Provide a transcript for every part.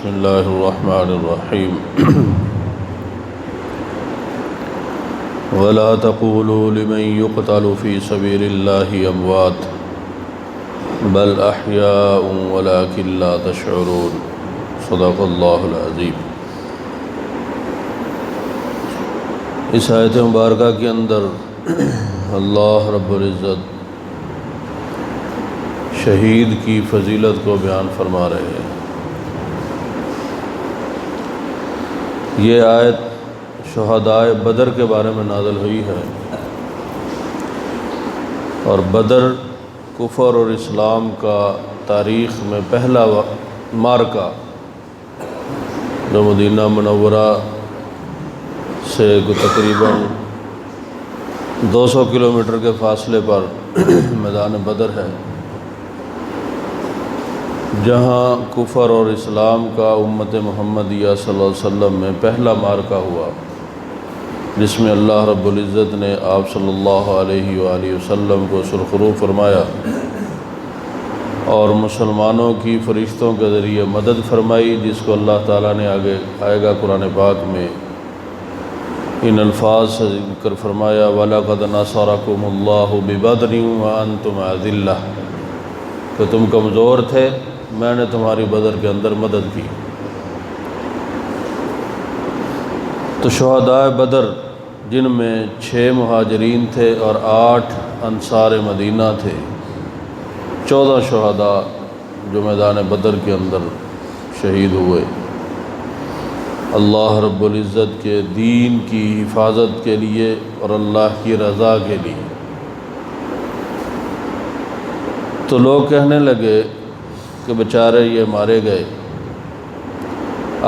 بسم اللہ الرحمن الرحیم ولا تقولوا لمن يقتل في سبيل الله اموات بل احیاء ولكن لا تشعرون صدق اللہ العظیم۔ اس آیت مبارکہ کے اندر اللہ رب العزت شہید کی فضیلت کو بیان فرما رہے ہیں۔ یہ آیت شہدائے بدر کے بارے میں نازل ہوئی ہے، اور بدر کفر اور اسلام کا تاریخ میں پہلا معرکہ جو مدینہ منورہ سے تقریباً 200 کلومیٹر کے فاصلے پر میدان بدر ہے، جہاں کفر اور اسلام کا امت محمدیہ صلی اللہ علیہ وسلم میں پہلا معرکہ ہوا، جس میں اللہ رب العزت نے آپ صلی اللہ علیہ وآلہ وسلم کو سرخرو فرمایا اور مسلمانوں کی فرشتوں کے ذریعے مدد فرمائی، جس کو اللہ تعالیٰ نے آگے آئے گا قرآن پاک میں ان الفاظ سے ذکر فرمایا وَلَقَدْ نَصَرَكُمُ اللَّهُ بِبَدْرٍ وَأَنْتُمْ أَذِلَّةٌ، کہ تم کمزور تھے، میں نے تمہاری بدر کے اندر مدد کی۔ تو شہدائے بدر جن میں 6 مہاجرین تھے اور 8 انصار مدینہ تھے، 14 شہداء جو میدان بدر کے اندر شہید ہوئے اللہ رب العزت کے دین کی حفاظت کے لیے اور اللہ کی رضا کے لیے۔ تو لوگ کہنے لگے کہ بیچارے یہ مارے گئے،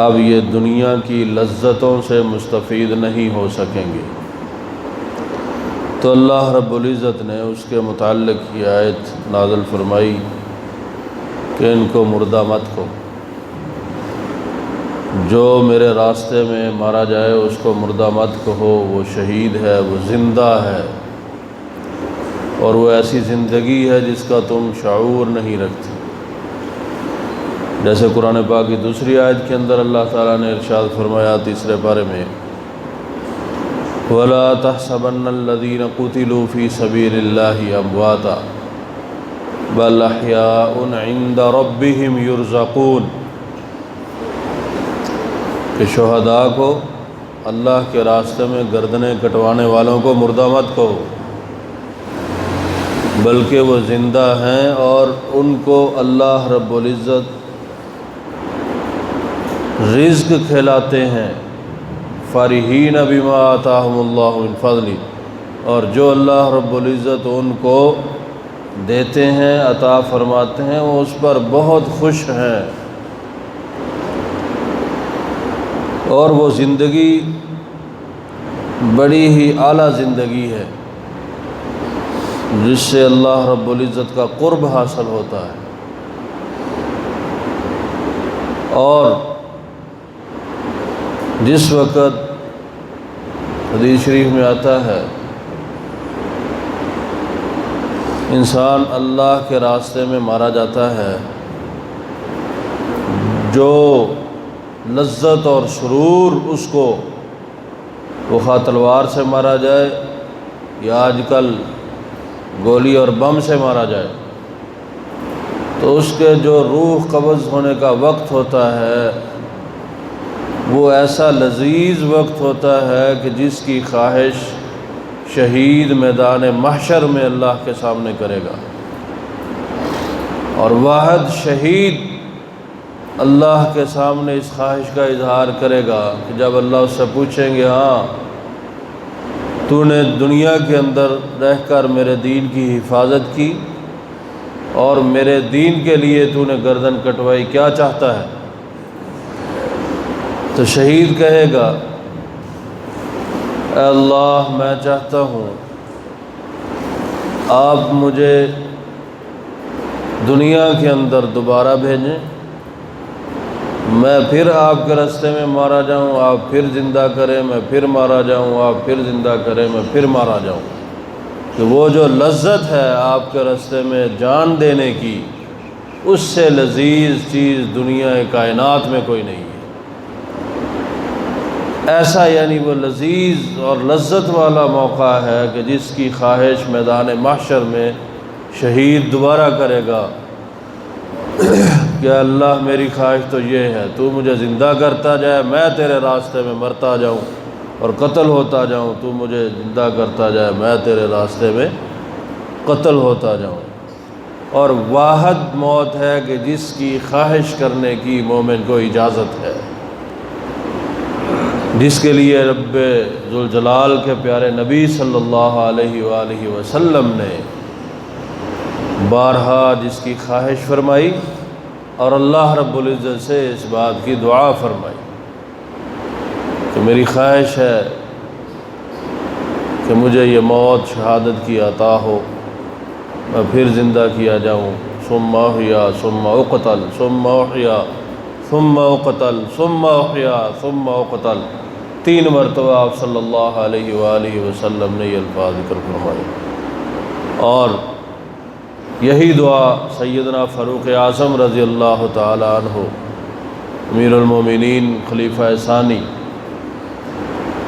اب یہ دنیا کی لذتوں سے مستفید نہیں ہو سکیں گے۔ تو اللہ رب العزت نے اس کے متعلق یہ آیت نازل فرمائی کہ ان کو مردہ مت کو، جو میرے راستے میں مارا جائے اس کو مردہ مت کہو، وہ شہید ہے، وہ زندہ ہے، اور وہ ایسی زندگی ہے جس کا تم شعور نہیں رکھتے۔ جیسے قرآن پاک کی دوسری آیت کے اندر اللہ تعالیٰ نے ارشاد فرمایا 3 پارے میں وَلَا تَحْسَبَنَّ الَّذِينَ قُتِلُوا فِي سَبِيلِ اللَّهِ أَمْوَاتًا بَلْ أَحْيَاءٌ عِندَ رَبِّهِمْ يُرْزَقُونَ، کہ شہداء کو اللہ کے راستے میں گردنیں کٹوانے والوں کو مردہ مت کہو، بلکہ وہ زندہ ہیں اور ان کو اللہ رب العزت رزق کھلاتے ہیں، فارحین بما آتاہم اللہ من فضلہ، اور جو اللہ رب العزت ان کو دیتے ہیں، عطا فرماتے ہیں، وہ اس پر بہت خوش ہیں، اور وہ زندگی بڑی ہی اعلیٰ زندگی ہے جس سے اللہ رب العزت کا قرب حاصل ہوتا ہے۔ اور جس وقت حدیث شریف میں آتا ہے انسان اللہ کے راستے میں مارا جاتا ہے، جو لذت اور سرور اس کو، وہ خواہ تلوار سے مارا جائے یا آج کل گولی اور بم سے مارا جائے، تو اس کے جو روح قبض ہونے کا وقت ہوتا ہے وہ ایسا لذیذ وقت ہوتا ہے کہ جس کی خواہش شہید میدان محشر میں اللہ کے سامنے کرے گا، اور واحد شہید اللہ کے سامنے اس خواہش کا اظہار کرے گا کہ جب اللہ اس سے پوچھیں گے ہاں تو نے دنیا کے اندر رہ کر میرے دین کی حفاظت کی اور میرے دین کے لیے تو نے گردن کٹوائی، کیا چاہتا ہے؟ تو شہید کہے گا اے اللہ میں چاہتا ہوں آپ مجھے دنیا کے اندر دوبارہ بھیجیں، میں پھر آپ کے راستے میں مارا جاؤں، آپ پھر زندہ کریں، میں پھر مارا جاؤں، آپ پھر زندہ کریں، میں پھر مارا جاؤں، کہ وہ جو لذت ہے آپ کے راستے میں جان دینے کی، اس سے لذیذ چیز دنیا کائنات میں کوئی نہیں ہے۔ ایسا یعنی وہ لذیذ اور لذت والا موقع ہے کہ جس کی خواہش میدان محشر میں شہید دوبارہ کرے گا کہ اللہ میری خواہش تو یہ ہے، تو مجھے زندہ کرتا جائے، میں تیرے راستے میں مرتا جاؤں اور قتل ہوتا جاؤں، تو مجھے زندہ کرتا جائے، میں تیرے راستے میں قتل ہوتا جاؤں۔ اور واحد موت ہے کہ جس کی خواہش کرنے کی مومن کو اجازت ہے، جس کے لیے رب ذوالجلال کے پیارے نبی صلی اللہ علیہ وآلہ وسلم نے بارہا جس کی خواہش فرمائی اور اللہ رب العزت سے اس بات کی دعا فرمائی کہ میری خواہش ہے کہ مجھے یہ موت شہادت کی عطا ہو، میں پھر زندہ کیا جاؤں، ثم احیا ثم اقتل ثم احیا ثم اقتل ثم احیا ثم اقتل، 3 مرتبہ آپ صلی اللہ علیہ وآلہ وسلم نے یہ الفاظ ذکر فرمائے۔ اور یہی دعا سیدنا فاروق اعظم رضی اللہ تعالی عنہ امیر المومنین خلیفہ ثانی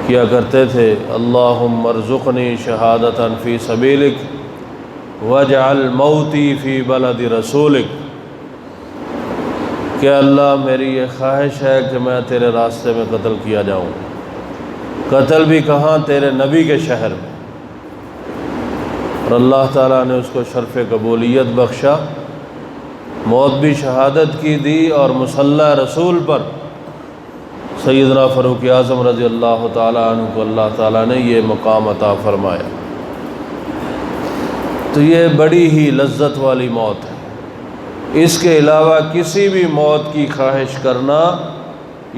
کیا کرتے تھے، اللہم ارزقنی شہادتا فی سبیلک واجعل موتی فی بلد رسولک، کہ اللہ میری یہ خواہش ہے کہ میں تیرے راستے میں قتل کیا جاؤں، قتل بھی کہاں، تیرے نبی کے شہر میں۔ اور اللہ تعالیٰ نے اس کو شرف قبولیت بخشا، موت بھی شہادت کی دی، اور مصلی رسول پر سیدنا فاروق اعظم رضی اللہ تعالیٰ عنہ کو اللہ تعالیٰ نے یہ مقام عطا فرمایا۔ تو یہ بڑی ہی لذت والی موت ہے۔ اس کے علاوہ کسی بھی موت کی خواہش کرنا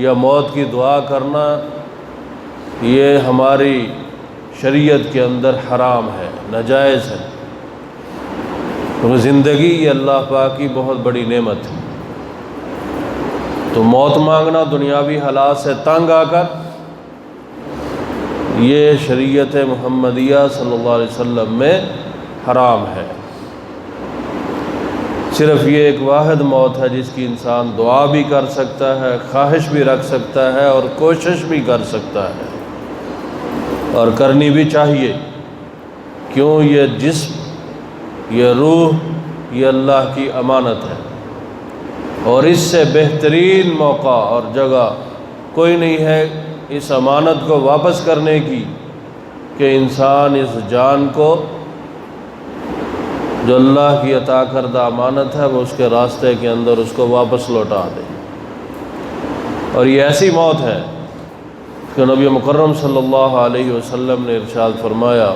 یا موت کی دعا کرنا یہ ہماری شریعت کے اندر حرام ہے، ناجائز ہے، کیونکہ زندگی یہ اللہ پاک کی بہت بڑی نعمت ہے۔ تو موت مانگنا دنیاوی حالات سے تنگ آ کر یہ شریعت محمدیہ صلی اللہ علیہ وسلم میں حرام ہے۔ صرف یہ ایک واحد موت ہے جس کی انسان دعا بھی کر سکتا ہے، خواہش بھی رکھ سکتا ہے اور کوشش بھی کر سکتا ہے، اور کرنی بھی چاہیے، کیوں یہ جسم، یہ روح، یہ اللہ کی امانت ہے، اور اس سے بہترین موقع اور جگہ کوئی نہیں ہے اس امانت کو واپس کرنے کی کہ انسان اس جان کو جو اللہ کی عطا کردہ امانت ہے وہ اس کے راستے کے اندر اس کو واپس لوٹا دے۔ اور یہ ایسی موت ہے کہ نبی مکرم صلی اللہ علیہ وسلم نے ارشاد فرمایا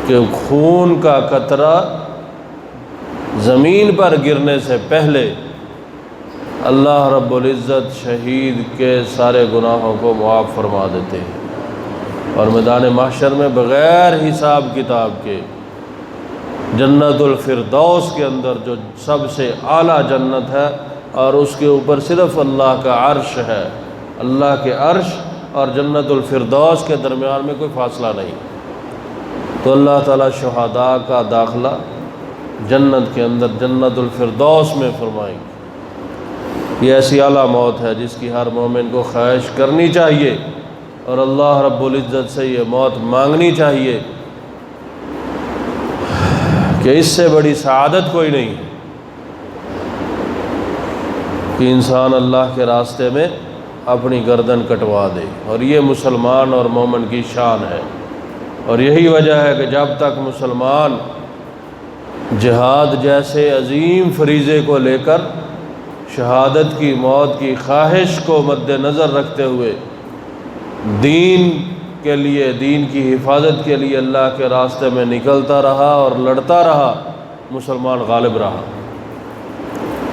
کہ خون کا قطرہ زمین پر گرنے سے پہلے اللہ رب العزت شہید کے سارے گناہوں کو معاف فرما دیتے ہیں، اور میدان محشر میں بغیر حساب کتاب کے جنت الفردوس کے اندر جو سب سے اعلیٰ جنت ہے، اور اس کے اوپر صرف اللہ کا عرش ہے، اللہ کے عرش اور جنت الفردوس کے درمیان میں کوئی فاصلہ نہیں، تو اللہ تعالیٰ شہداء کا داخلہ جنت کے اندر جنت الفردوس میں فرمائیں گے۔ یہ ایسی اعلیٰ موت ہے جس کی ہر مومن کو خواہش کرنی چاہیے، اور اللہ رب العزت سے یہ موت مانگنی چاہیے کہ اس سے بڑی سعادت کوئی نہیں ہے کہ انسان اللہ کے راستے میں اپنی گردن کٹوا دے، اور یہ مسلمان اور مومن کی شان ہے۔ اور یہی وجہ ہے کہ جب تک مسلمان جہاد جیسے عظیم فریضے کو لے کر شہادت کی موت کی خواہش کو مد نظر رکھتے ہوئے دین کے لیے، دین کی حفاظت کے لیے اللہ کے راستے میں نکلتا رہا اور لڑتا رہا، مسلمان غالب رہا۔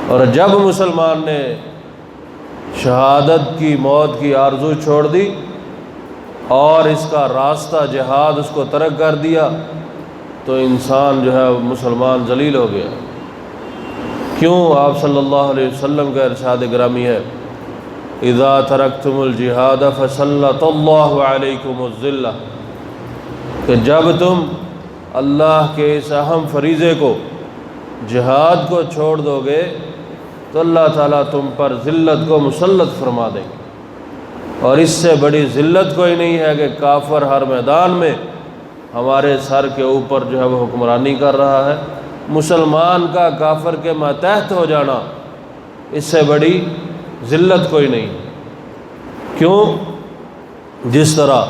اور جب مسلمان نے شہادت کی موت کی آرزو چھوڑ دی اور اس کا راستہ جہاد اس کو ترک کر دیا، تو انسان جو ہے مسلمان ذلیل ہو گیا۔ کیوں؟ آپ صلی اللہ علیہ وسلم کا ارشاد گرامی ہے، اذا ترکتم الجہاد فسلط اللہ علیکم الذلہ، کہ جب تم اللہ کے اس اہم فریضے کو جہاد کو چھوڑ دو گے تو اللہ تعالیٰ تم پر ذلت کو مسلط فرما دیں گے، اور اس سے بڑی ذلت کوئی نہیں ہے کہ کافر ہر میدان میں ہمارے سر کے اوپر جو ہے وہ حکمرانی کر رہا ہے۔ مسلمان کا کافر کے ماتحت ہو جانا، اس سے بڑی ذلت کوئی نہیں۔ کیوں؟ جس طرح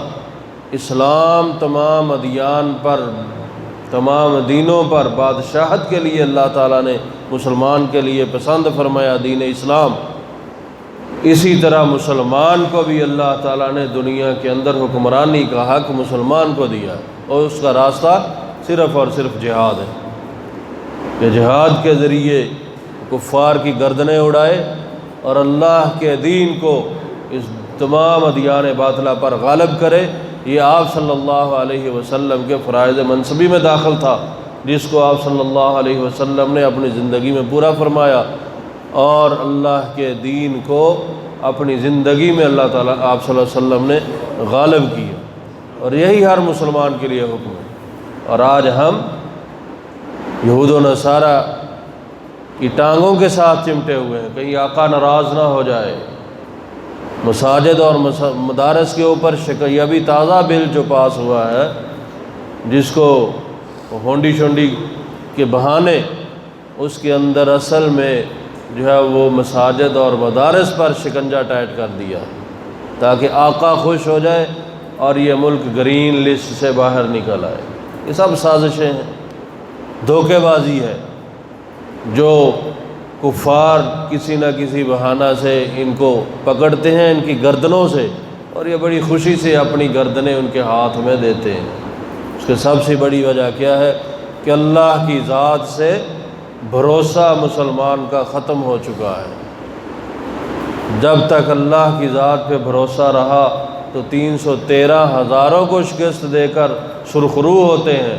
اسلام تمام ادیان پر، تمام دینوں پر بادشاہت کے لیے اللہ تعالیٰ نے مسلمان کے لیے پسند فرمایا دین اسلام، اسی طرح مسلمان کو بھی اللہ تعالیٰ نے دنیا کے اندر حکمرانی کا حق مسلمان کو دیا ہے، اور اس کا راستہ صرف اور صرف جہاد ہے کہ جہاد کے ذریعے کفار کی گردنیں اڑائے اور اللہ کے دین کو اس تمام ادیان باطلہ پر غالب کرے۔ یہ آپ صلی اللہ علیہ وسلم کے فرائض منصبی میں داخل تھا، جس کو آپ صلی اللہ علیہ وسلم نے اپنی زندگی میں پورا فرمایا، اور اللہ کے دین کو اپنی زندگی میں اللہ تعالیٰ آپ صلی اللہ علیہ وسلم نے غالب کیا، اور یہی ہر مسلمان کے لیے حکم ہے۔ اور آج ہم یہود و نصارہ کی ٹانگوں کے ساتھ چمٹے ہوئے ہیں، کہیں آقا ناراض نہ ہو جائے۔ مساجد اور مدارس کے اوپر یہ بھی تازہ بل جو پاس ہوا ہے، جس کو ہونڈی شونڈی کے بہانے اس کے اندر اصل میں جو ہے وہ مساجد اور مدارس پر شکنجہ ٹائٹ کر دیا تاکہ آقا خوش ہو جائے اور یہ ملک گرین لسٹ سے باہر نکل آئے۔ یہ سب سازشیں ہیں، دھوکے بازی ہے، جو کفار کسی نہ کسی بہانہ سے ان کو پکڑتے ہیں ان کی گردنوں سے، اور یہ بڑی خوشی سے اپنی گردنیں ان کے ہاتھ میں دیتے ہیں۔ اس کے سب سے بڑی وجہ کیا ہے کہ اللہ کی ذات سے بھروسہ مسلمان کا ختم ہو چکا ہے۔ جب تک اللہ کی ذات پہ بھروسہ رہا تو 313 ہزاروں کو شکست دے کر سرخرو ہوتے ہیں،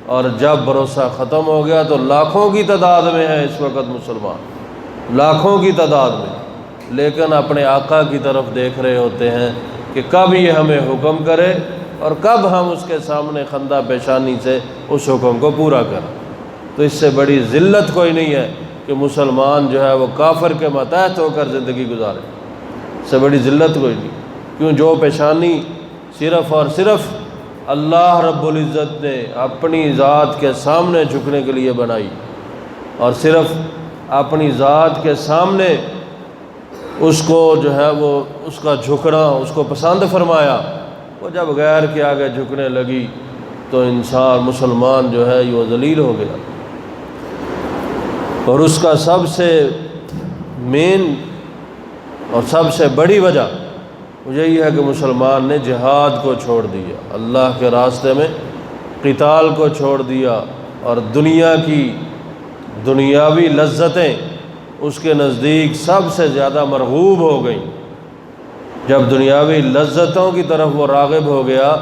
اور جب بھروسہ ختم ہو گیا تو لاکھوں کی تعداد میں ہے اس وقت مسلمان، لاکھوں کی تعداد میں، لیکن اپنے آقا کی طرف دیکھ رہے ہوتے ہیں کہ کب یہ ہمیں حکم کرے اور کب ہم اس کے سامنے خندہ پیشانی سے اس حکم کو پورا کریں۔ تو اس سے بڑی ذلت کوئی نہیں ہے کہ مسلمان جو ہے وہ کافر کے ماتحت ہو کر زندگی گزارے، اس سے بڑی ذلت کوئی نہیں۔ کیوں؟ جو پیشانی صرف اور صرف اللہ رب العزت نے اپنی ذات کے سامنے جھکنے کے لیے بنائی، اور صرف اپنی ذات کے سامنے اس کو جو ہے وہ اس کا جھکنا اس کو پسند فرمایا، وہ جب غیر کے آگے جھکنے لگی تو انسان مسلمان جو ہے یہ ذلیل ہو گیا۔ اور اس کا سب سے مین اور سب سے بڑی وجہ یہی ہے کہ مسلمان نے جہاد کو چھوڑ دیا، اللہ کے راستے میں قتال کو چھوڑ دیا، اور دنیا کی دنیاوی لذتیں اس کے نزدیک سب سے زیادہ مرغوب ہو گئیں۔ جب دنیاوی لذتوں کی طرف وہ راغب ہو گیا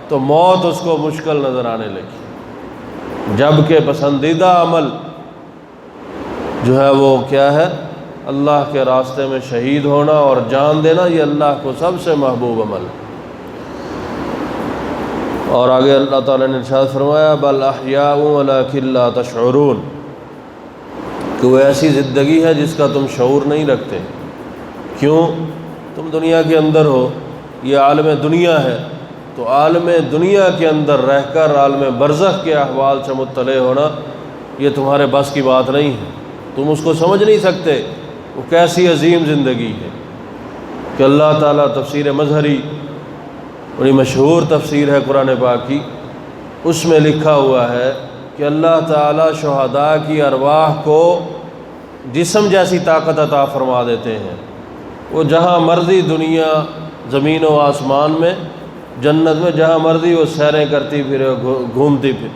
تو موت اس کو مشکل نظر آنے لگی، جبکہ پسندیدہ عمل جو ہے وہ کیا ہے؟ اللہ کے راستے میں شہید ہونا اور جان دینا، یہ اللہ کو سب سے محبوب عمل۔ اور آگے اللہ تعالیٰ نے ارشاد فرمایا بل احیاء ولکن لا تشعرون، کہ وہ ایسی زندگی ہے جس کا تم شعور نہیں رکھتے۔ کیوں؟ تم دنیا کے اندر ہو، یہ عالم دنیا ہے، تو عالم دنیا کے اندر رہ کر عالم برزخ کے احوال سے مطلع ہونا یہ تمہارے بس کی بات نہیں ہے، تم اس کو سمجھ نہیں سکتے۔ وہ کیسی عظیم زندگی ہے کہ اللہ تعالیٰ تفسیر مظہری، بڑی مشہور تفسیر ہے قرآن پاک کی، اس میں لکھا ہوا ہے کہ اللہ تعالیٰ شہداء کی ارواح کو جسم جیسی طاقت عطا فرما دیتے ہیں، وہ جہاں مرضی دنیا زمین و آسمان میں جنت میں جہاں مرضی وہ سیریں کرتی پھرے، گھومتی پھر۔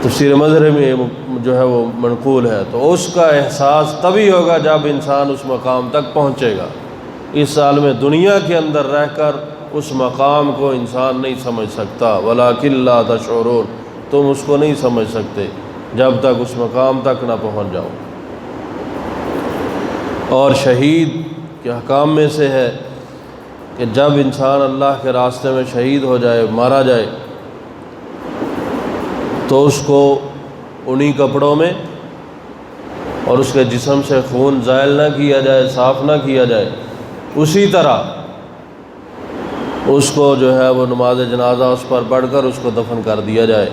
تفسیر مظہری میں جو ہے وہ منقول ہے، تو اس کا احساس تبھی ہوگا جب انسان اس مقام تک پہنچے گا۔ اس عالم دنیا کے اندر رہ کر اس مقام کو انسان نہیں سمجھ سکتا، وَلَٰكِن لَا تَشْعُرُونَ، تم اس کو نہیں سمجھ سکتے جب تک اس مقام تک نہ پہنچ جاؤ۔ اور شہید کے احکام میں سے ہے کہ جب انسان اللہ کے راستے میں شہید ہو جائے، مارا جائے، تو اس کو انہی کپڑوں میں، اور اس کے جسم سے خون زائل نہ کیا جائے، صاف نہ کیا جائے، اسی طرح اس کو جو ہے وہ نماز جنازہ اس پر پڑھ کر اس کو دفن کر دیا جائے،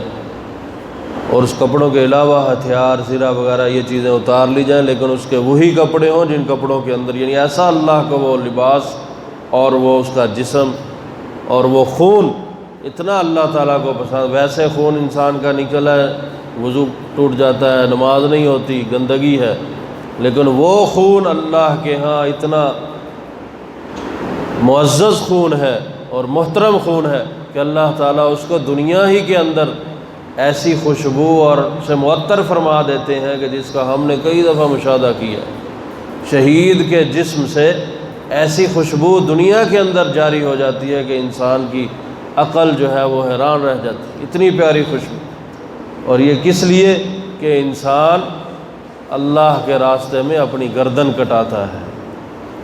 اور اس کپڑوں کے علاوہ ہتھیار زرہ وغیرہ یہ چیزیں اتار لی جائیں، لیکن اس کے وہی کپڑے ہوں جن کپڑوں کے اندر، یعنی ایسا اللہ کا وہ لباس اور وہ اس کا جسم اور وہ خون اتنا اللہ تعالیٰ کو پسند۔ ویسے خون انسان کا نکلا ہے، وضو ٹوٹ جاتا ہے، نماز نہیں ہوتی، گندگی ہے، لیکن وہ خون اللہ کے ہاں اتنا معزز خون ہے اور محترم خون ہے کہ اللہ تعالیٰ اس کو دنیا ہی کے اندر ایسی خوشبو اور سے معطر فرما دیتے ہیں کہ جس کا ہم نے کئی دفعہ مشاہدہ کیا۔ شہید کے جسم سے ایسی خوشبو دنیا کے اندر جاری ہو جاتی ہے کہ انسان کی عقل جو ہے وہ حیران رہ جاتی ہے، اتنی پیاری خوشبو۔ اور یہ کس لیے کہ انسان اللہ کے راستے میں اپنی گردن کٹاتا ہے،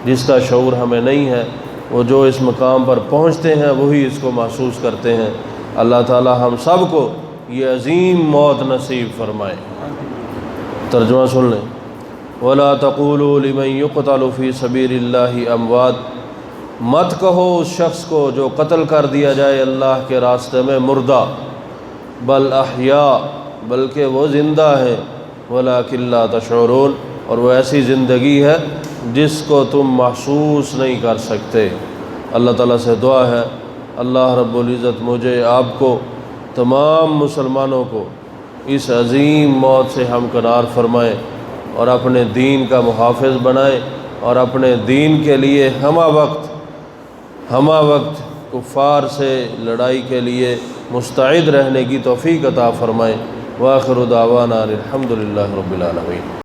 جس کا شعور ہمیں نہیں ہے۔ وہ جو اس مقام پر پہنچتے ہیں وہی اس کو محسوس کرتے ہیں۔ اللہ تعالی ہم سب کو یہ عظیم موت نصیب فرمائے۔ ترجمہ سن لیں۔ وَلَا تَقُولُوا لِمَنْ يُقْتَلُ فِي سَبِيلِ اللَّهِ أَمْوَاتٌ، مت کہو اس شخص کو جو قتل کر دیا جائے اللہ کے راستے میں مردہ، بل احیاء، بلکہ وہ زندہ ہے، وَلَكِنْ لَا تَشْعُرُونَ، اور وہ ایسی زندگی ہے جس کو تم محسوس نہیں کر سکتے۔ اللہ تعالیٰ سے دعا ہے اللہ رب العزت مجھے، آپ کو، تمام مسلمانوں کو اس عظیم موت سے ہمکنار فرمائے اور اپنے دین کا محافظ بنائے، اور اپنے دین کے لیے ہمہ وقت کفار سے لڑائی کے لیے مستعد رہنے کی توفیق عطا فرمائے۔ وآخر دعوانا الحمد للہ رب العالمین۔